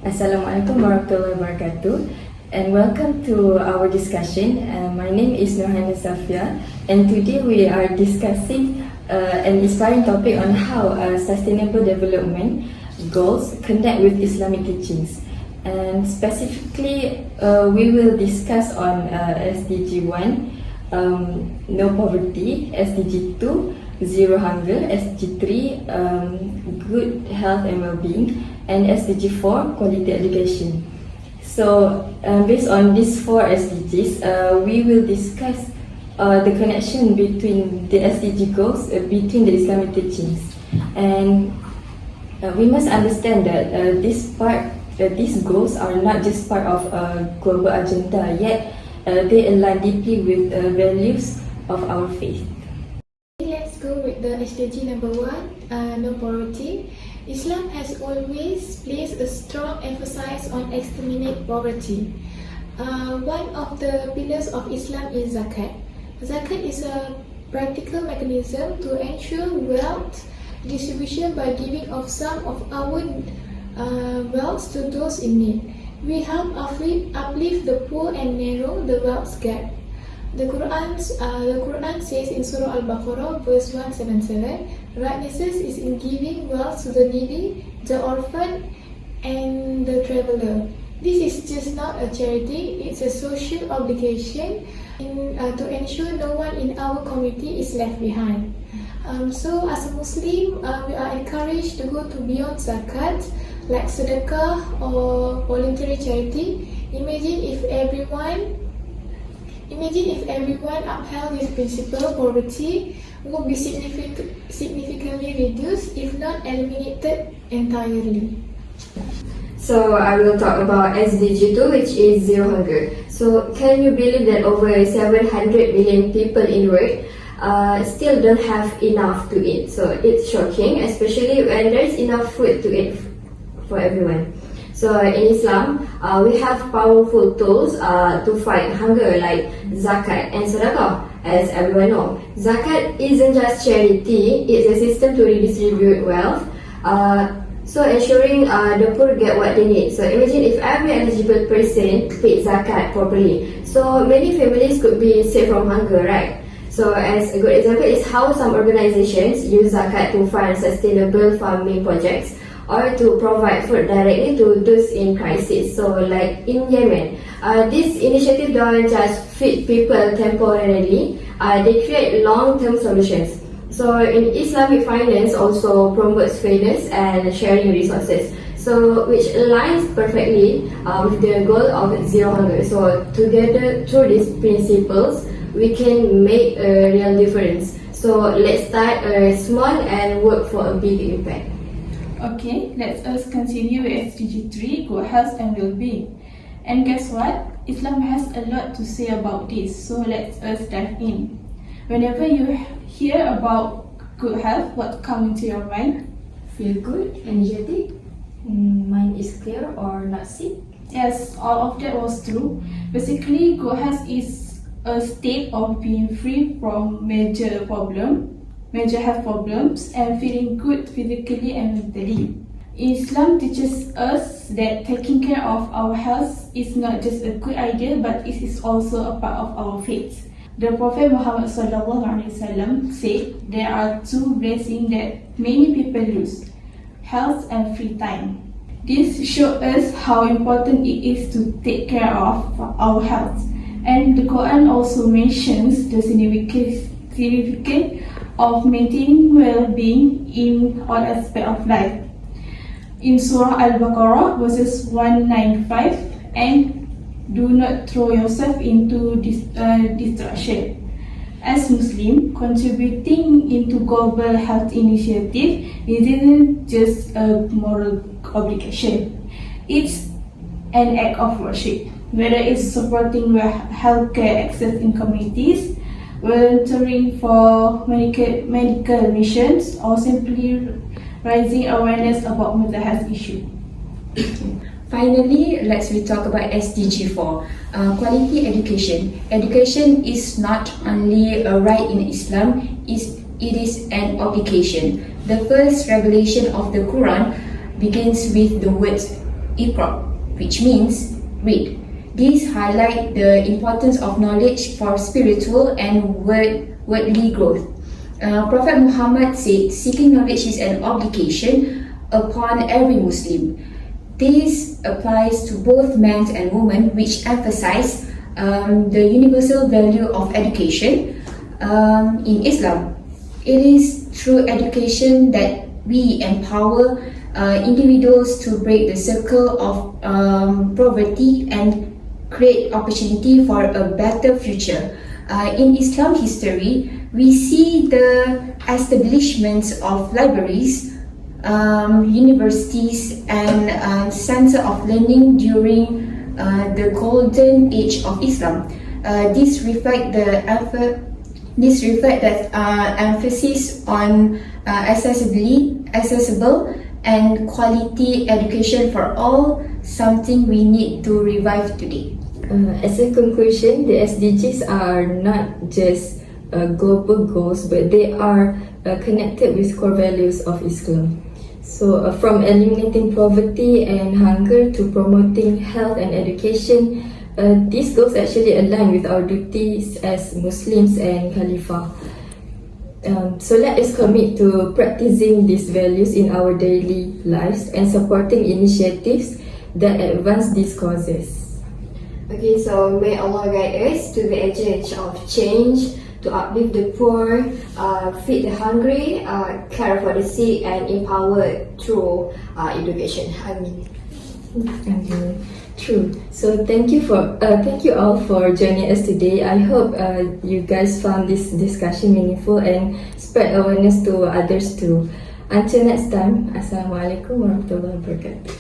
Assalamualaikum warahmatullahi wabarakatuh, and welcome to our discussion. My name is Nurhana Safia, and today we are discussing an inspiring topic on how sustainable development goals connect with Islamic teachings. And specifically, we will discuss on SDG 1, no poverty, SDG 2, zero hunger, SDG 3, good health and well-being, and SDG 4, quality education. So, based on these 4 SDGs, we will discuss the connection between the SDG goals between the Islamic teachings. And we must understand that these goals are not just part of a global agenda, yet they align deeply with the values of our faith. Let's go with the SDG number 1, no poverty. Islam has always placed a strong emphasis on exterminate poverty. One of the pillars of Islam is zakat. Zakat is a practical mechanism to ensure wealth distribution by giving of some of our wealth to those in need. We help uplift the poor and narrow the wealth gap. The Quran says in Surah Al-Baqarah verse 177, righteousness is in giving wealth to the needy, the orphan, and the traveler. This is just not a charity, it's a social obligation to ensure no one in our community is left behind. So as a Muslim, we are encouraged to go to beyond zakat, like sedekah or voluntary charity. Imagine if everyone upheld this principle, poverty would be significantly reduced, if not eliminated entirely. So I will talk about SDG 2, which is zero hunger. So can you believe that over 700 million people in the world still don't have enough to eat? So it's shocking, especially when there's enough food to eat for everyone. So in Islam, we have powerful tools to fight hunger, like zakat and sedekah. As everyone knows, zakat isn't just charity; it's a system to redistribute wealth. So ensuring the poor get what they need. So imagine if every eligible person paid zakat properly. So many families could be saved from hunger, right? So as a good example is how some organizations use zakat to fund sustainable farming projects, or to provide food directly to those in crisis. So like in Yemen, this initiative don't just feed people temporarily, they create long-term solutions. So in Islamic finance also promotes fairness and sharing resources, so which aligns perfectly with the goal of zero hunger. So together through these principles, we can make a real difference. So let's start small and work for a big impact. Okay, let us continue with SDG 3, good health and well-being. And guess what? Islam has a lot to say about this, so let us dive in. Whenever you hear about good health, what comes into your mind? Feel good, energetic, mind is clear or not sick. Yes, all of that was true. Basically, good health is a state of being free from major health problems and feeling good physically and mentally. Islam teaches us that taking care of our health is not just a good idea, but it is also a part of our faith. The Prophet Muhammad SAW said there are 2 blessings that many people lose: health and free time. This shows us how important it is to take care of our health. And the Quran also mentions the significance of maintaining well-being in all aspects of life. In Surah Al-Baqarah verses 195, and do not throw yourself into distraction. As Muslim, contributing into global health initiative isn't just a moral obligation. It's an act of worship, whether it's supporting healthcare access in communities, volunteering for medical missions, or simply raising awareness about mental health issues. Finally, let's talk about SDG 4, quality education. Education is not only a right in Islam, it is an obligation. The first revelation of the Quran begins with the words Iqra, which means read. These highlight the importance of knowledge for spiritual and worldly growth. Prophet Muhammad said, seeking knowledge is an obligation upon every Muslim. This applies to both men and women, which emphasize the universal value of education. In Islam, it is through education that we empower individuals to break the circle of poverty and create opportunity for a better future. In Islam history, we see the establishments of libraries, universities, and center of learning during the golden age of Islam. This reflect the emphasis on accessible and quality education for all, something we need to revive today. As a conclusion, the SDGs are not just global goals, but they are connected with core values of Islam. So, from eliminating poverty and hunger to promoting health and education, these goals actually align with our duties as Muslims and Khalifa. So let us commit to practicing these values in our daily lives and supporting initiatives that advance these causes. Okay, so may Allah guide us to the edge of change, to uplift the poor, feed the hungry, care for the sick, and empower through education. Amin. True. So thank you all for joining us today. I hope you guys found this discussion meaningful and spread awareness to others too. Until next time, Assalamualaikum warahmatullahi wabarakatuh.